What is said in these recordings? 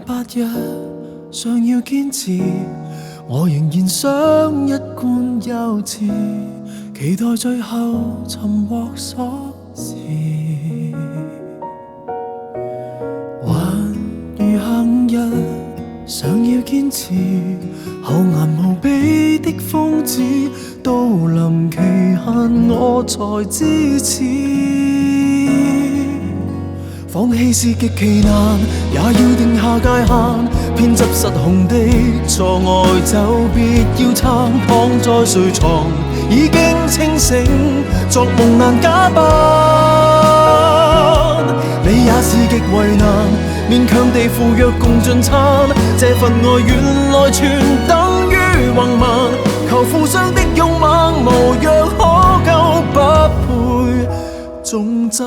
8日尚要堅持，我仍然想一貫幼稚，期待最後尋獲鎖匙。還餘下5日想要堅持，厚顏無比的瘋子，到臨期限我才支持。放棄是極其難，也要定下界限，偏執失控的錯愛就別要撐。躺在睡床已經清醒，作夢難假扮。你也是極為難，勉強地赴約共進餐，這份愛原來全等於橫蠻，求互相的勇猛無藥可救，不配重讚。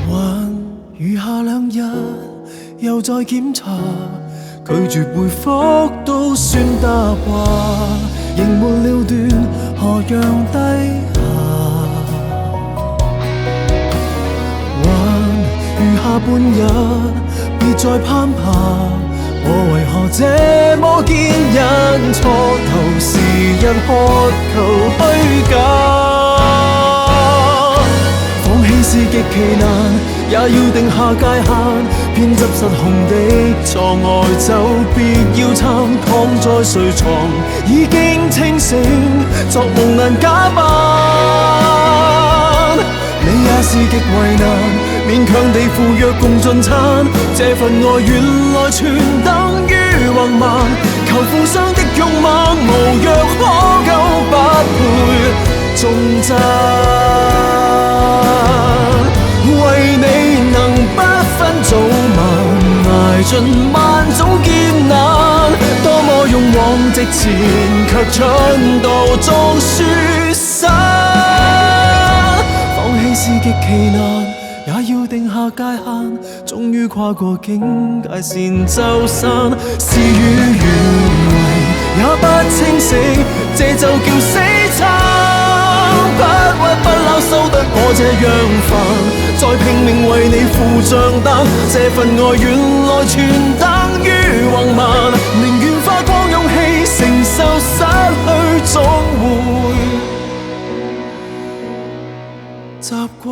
還餘下2日又再檢查，拒絕回覆都算答話，仍沒了斷，何樣低下？還餘下半日，別再攀爬，我為何這麼堅忍？蹉跎時日渴求虛假，放棄是極其難，也要定下界限。偏執失控的錯愛就別要撐，躺在睡床已經清醒，作夢難假扮。你也是極為難，勉強地赴約共進餐，這份愛原來全等於橫蠻，求互相的勇猛無藥可救，不配重讚。為你能不分早晚，捱盡萬種艱難，多麼勇往直前，卻蠢到中輸失。放棄是極其難，也要定下界限，終於跨過境界線就散。事與願違也不清醒，這就叫死撐。不屈不撓收得我這樣煩，再拼命為你負賬單，這份愛原來全等於橫蠻，寧願花光勇氣承受失去，總會習慣。